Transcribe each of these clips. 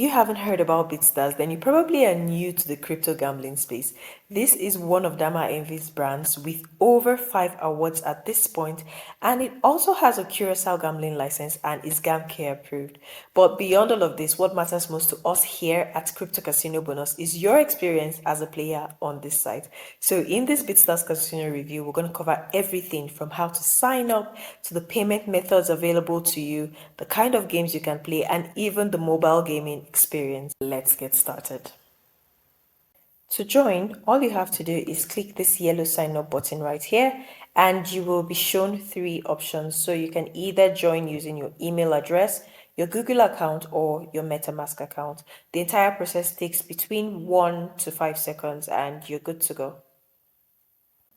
If you haven't heard about Bitstarz, then you probably are new to the crypto gambling space. This is one of Dama Envy's brands with over 5 awards at this point, and it also has a Curacao gambling license and is GamCare approved. But beyond all of this, what matters most to us here at Crypto Casino Bonus is your experience as a player on this site. So in this Bitstarz Casino review, we're going to cover everything from how to sign up to the payment methods available to you, the kind of games you can play, and even the mobile gaming experience. Let's get started. To join, all you have to do is click this yellow sign up button right here, and you will be shown 3 options. So you can either join using your email address, your Google account, or your MetaMask account. The entire process takes between 1 to 5 seconds and you're good to go.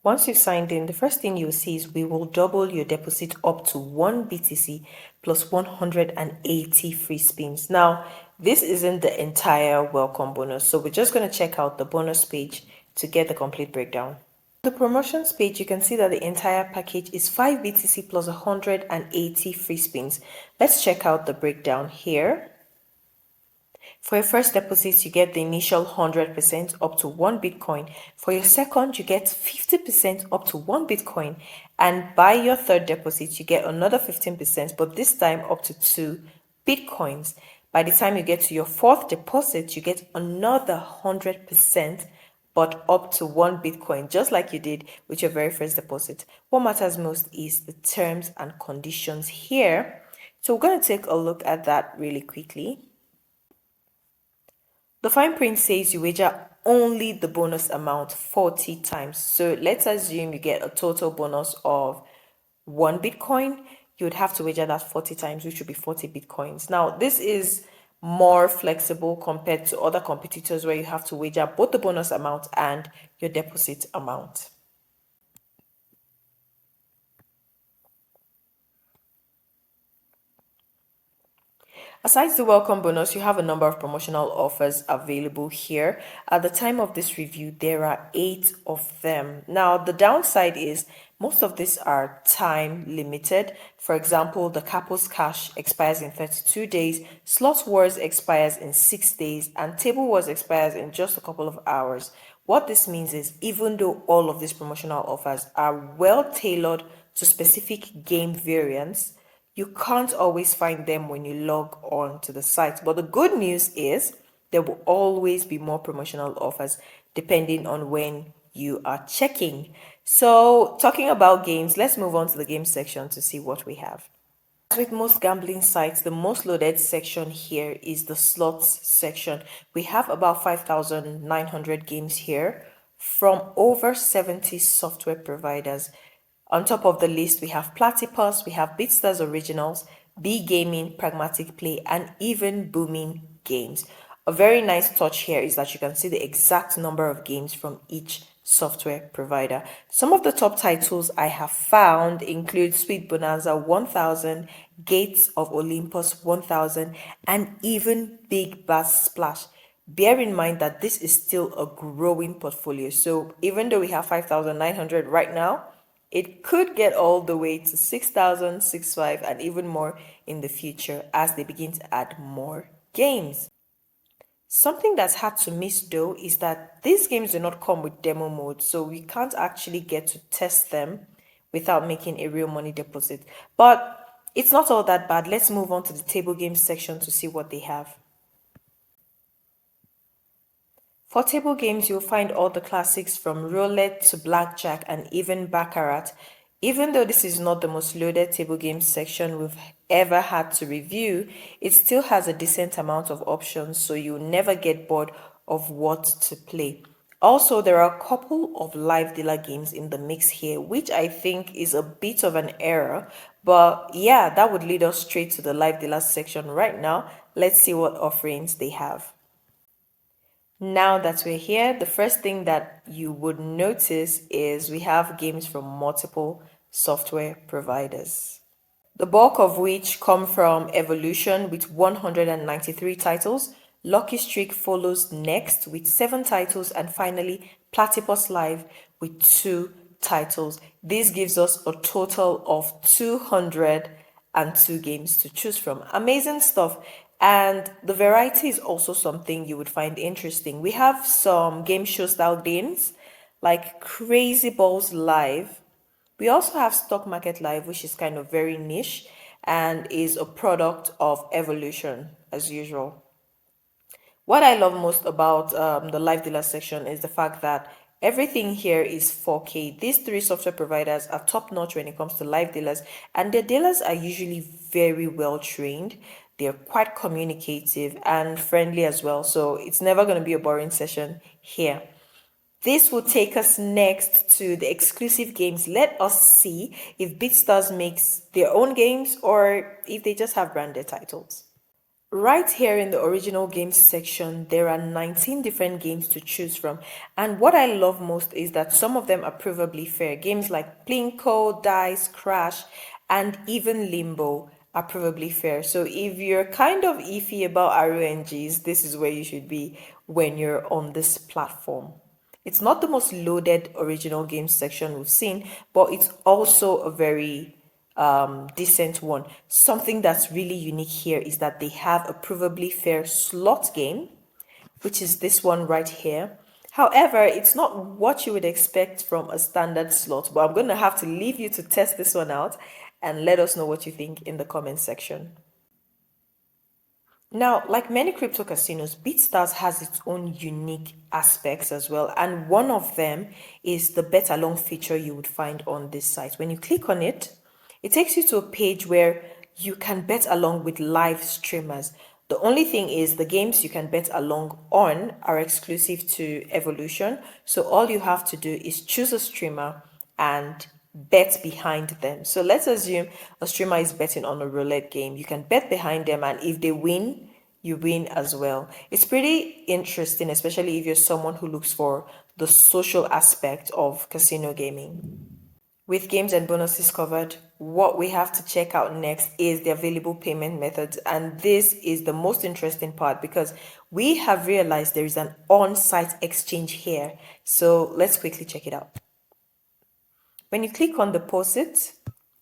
Once you've signed in, the first thing you'll see is we will double your deposit up to 1 BTC plus 180 free spins. Now, this isn't the entire welcome bonus, so we're just going to check out the bonus page to get the complete breakdown. The promotions page, you can see that the entire package is 5 BTC plus 180 free spins. Let's check out the breakdown here. For your first deposit, you get the initial 100% up to 1 Bitcoin. For your second, you get 50% up to 1 Bitcoin. And by your third deposit, you get another 15%, but this time up to 2 Bitcoins. By the time you get to your fourth deposit, you get another 100%, but up to 1 Bitcoin, just like you did with your very first deposit. What matters most is the terms and conditions here. So we're going to take a look at that really quickly. The fine print says you wager only the bonus amount 40 times. So let's assume you get a total bonus of 1 Bitcoin. You would have to wager that 40 times, which would be 40 Bitcoins. Now, this is more flexible compared to other competitors where you have to wager both the bonus amount and your deposit amount. Aside the welcome bonus, you have a number of promotional offers available here. At the time of this review, there are 8 of them. Now, the downside is most of these are time limited. For example, the Capos Cash expires in 32 days, Slot Wars expires in 6 days, and Table Wars expires in just a couple of hours. What this means is even though all of these promotional offers are well tailored to specific game variants, you can't always find them when you log on to the site. But the good news is there will always be more promotional offers depending on when you are checking. So talking about games, let's move on to the game section to see what we have. As with most gambling sites, the most loaded section here is the slots section. We have about 5,900 games here from over 70 software providers. On top of the list, we have Platypus, we have Bitstarz Originals, B Gaming, Pragmatic Play, and even Booming Games. A very nice touch here is that you can see the exact number of games from each software provider. Some of the top titles I have found include Sweet Bonanza 1000, Gates of Olympus 1000, and even Big Bass Splash. Bear in mind that this is still a growing portfolio. So even though we have 5,900 right now, it could get all the way to 6,000, 6,500, and even more in the future as they begin to add more games. Something that's hard to miss though is that these games do not come with demo mode, so we can't actually get to test them without making a real money deposit. But it's not all that bad. Let's move on to the table games section to see what they have. For table games, you'll find all the classics from roulette to blackjack and even baccarat. Even though this is not the most loaded table games section we've ever had to review, it still has a decent amount of options, so you'll never get bored of what to play. Also, there are a couple of live dealer games in the mix here, which I think is a bit of an error. But yeah, that would lead us straight to the live dealer section right now. Let's see what offerings they have. Now that we're here, the first thing that you would notice is we have games from multiple software providers, the bulk of which come from Evolution with 193 titles. Lucky Streak follows next with 7 titles, and finally Platypus Live with 2 titles. This gives us a total of 202 games to choose from. Amazing stuff. And the variety is also something you would find interesting. We have some game show style games like Crazy Balls Live. We also have Stock Market Live, which is kind of very niche and is a product of evolution as usual. What I love most about the live dealer section is the fact that everything here is 4K. These three software providers are top notch when it comes to live dealers, and their dealers are usually very well trained. They're quite communicative and friendly as well. So it's never going to be a boring session here. This will take us next to the exclusive games. Let us see if Bitstarz makes their own games or if they just have branded titles. Right here in the original games section, there are 19 different games to choose from. And what I love most is that some of them are provably fair. Games like Plinko, Dice, Crash, and even Limbo are provably fair. So if you're kind of iffy about RNGs, this is where you should be when you're on this platform. It's not the most loaded original games section we've seen, but it's also a very decent one. Something that's really unique here is that they have a provably fair slot game, which is this one right here. However, it's not what you would expect from a standard slot, but I'm going to have to leave you to test this one out and let us know what you think in the comment section. Now, like many crypto casinos, Bitstarz has its own unique aspects as well. And one of them is the bet along feature you would find on this site. When you click on it, it takes you to a page where you can bet along with live streamers. The only thing is the games you can bet along on are exclusive to Evolution. So all you have to do is choose a streamer and bet behind them. So let's assume a streamer is betting on a roulette game. You can bet behind them, and if they win, you win as well. It's pretty interesting, especially if you're someone who looks for the social aspect of casino gaming. With games and bonuses covered, what we have to check out next is the available payment methods. And this is the most interesting part because we have realized there is an on-site exchange here. So let's quickly check it out. When you click on deposit,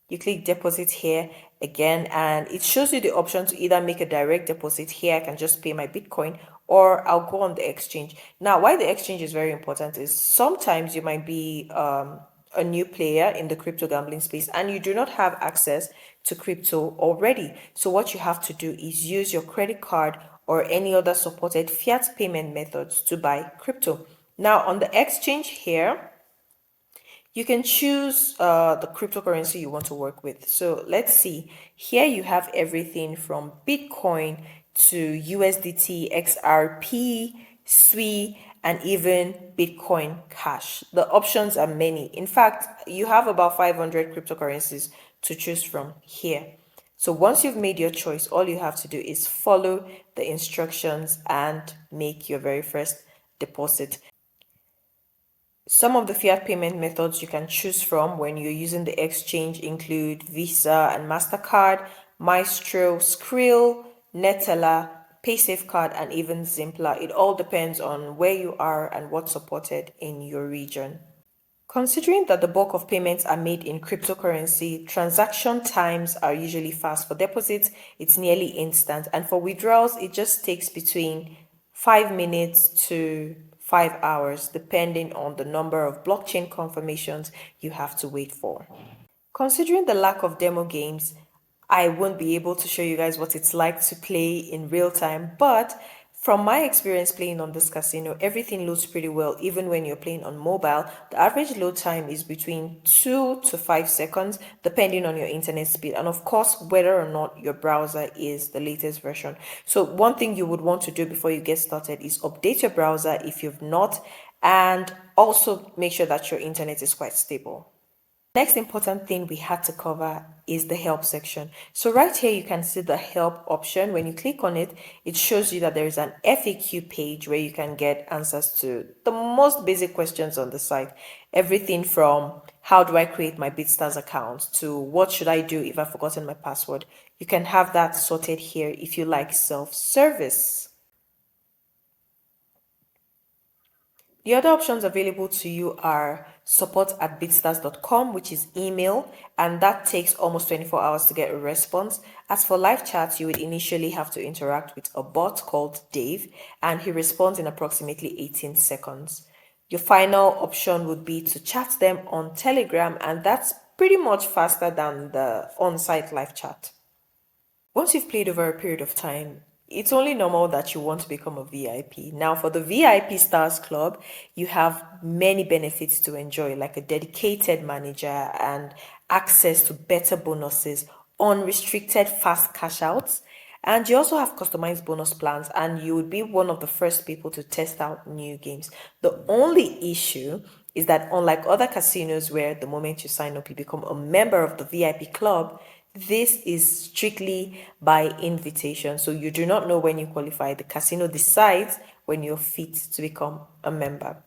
you click deposit here again, and it shows you the option to either make a direct deposit here. I can just pay my Bitcoin, or I'll go on the exchange. Now, why the exchange is very important is sometimes you might be a new player in the crypto gambling space and you do not have access to crypto already. So what you have to do is use your credit card or any other supported fiat payment methods to buy crypto. Now, on the exchange here, you can choose the cryptocurrency you want to work with. So let's see. Here you have everything from Bitcoin to USDT, XRP, SWI, and even Bitcoin Cash. The options are many. In fact, you have about 500 cryptocurrencies to choose from here. So once you've made your choice, all you have to do is follow the instructions and make your very first deposit. Some of the fiat payment methods you can choose from when you're using the exchange include Visa and MasterCard, Maestro, Skrill, Neteller, PaySafeCard, and even Zimpla. It all depends on where you are and what's supported in your region. Considering that the bulk of payments are made in cryptocurrency, transaction times are usually fast. For deposits, it's nearly instant, and for withdrawals, it just takes between 5 minutes to 5 hours, depending on the number of blockchain confirmations you have to wait for. Considering the lack of demo games, I won't be able to show you guys what it's like to play in real time, but from my experience playing on this casino, everything loads pretty well. Even when you're playing on mobile, the average load time is between 2 to 5 seconds, depending on your internet speed. And of course, whether or not your browser is the latest version. So one thing you would want to do before you get started is update your browser if you've not, and also make sure that your internet is quite stable. Next important thing we had to cover is the help section. So right here, you can see the help option. When you click on it, it shows you that there is an FAQ page where you can get answers to the most basic questions on the site. Everything from how do I create my Bitstarz account to what should I do if I've forgotten my password. You can have that sorted here if you like self-service. The other options available to you are support@bitstarz.com, which is email, and that takes almost 24 hours to get a response. As for live chats, you would initially have to interact with a bot called Dave, and he responds in approximately 18 seconds. Your final option would be to chat them on Telegram, and that's pretty much faster than the on-site live chat. Once you've played over a period of time, it's only normal that you want to become a VIP. Now, for the VIP Stars Club, you have many benefits to enjoy, like a dedicated manager and access to better bonuses, unrestricted fast cash outs, and you also have customized bonus plans, and you would be one of the first people to test out new games. The only issue is that, unlike other casinos where the moment you sign up, you become a member of the VIP club, this is strictly by invitation. So you do not know when you qualify. The casino decides when you're fit to become a member.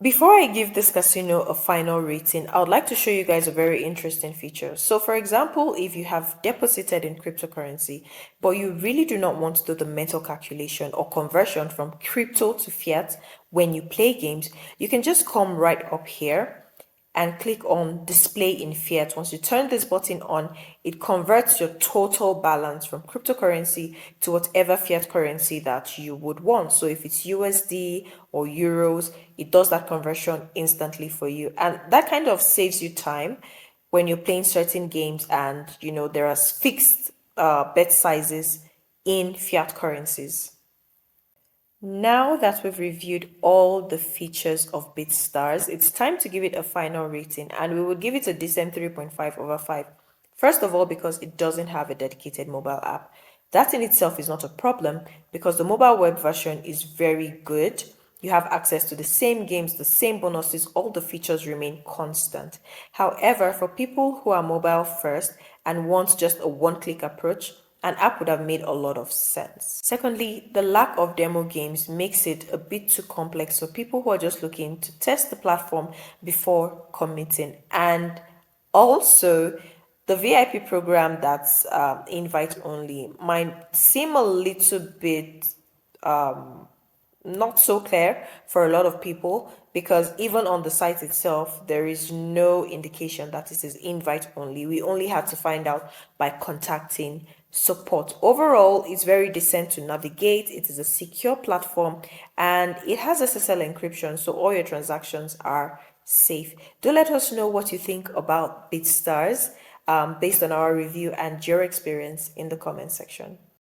Before I give this casino a final rating, I would like to show you guys a very interesting feature. So for example, if you have deposited in cryptocurrency, but you really do not want to do the mental calculation or conversion from crypto to fiat when you play games, you can just come right up here and click on display in fiat. Once you turn this button on, it converts your total balance from cryptocurrency to whatever fiat currency that you would want. So if it's USD or euros, it does that conversion instantly for you. And that kind of saves you time when you're playing certain games and there are fixed bet sizes in fiat currencies. Now that we've reviewed all the features of Bitstarz, it's time to give it a final rating, and we would give it a decent 3.5 over 5. First of all, because it doesn't have a dedicated mobile app. That in itself is not a problem because the mobile web version is very good. You have access to the same games, the same bonuses, all the features remain constant. However, for people who are mobile first and want just a one-click approach, an app would have made a lot of sense. Secondly, the lack of demo games makes it a bit too complex for people who are just looking to test the platform before committing. And also, the VIP program that's invite only might seem a little bit not so clear for a lot of people because even on the site itself there is no indication that this is invite only. We only had to find out by contacting support. Overall, it's very decent to navigate. It is a secure platform and it has SSL encryption, so all your transactions are safe. Do let us know what you think about Bitstarz based on our review and your experience in the comment section.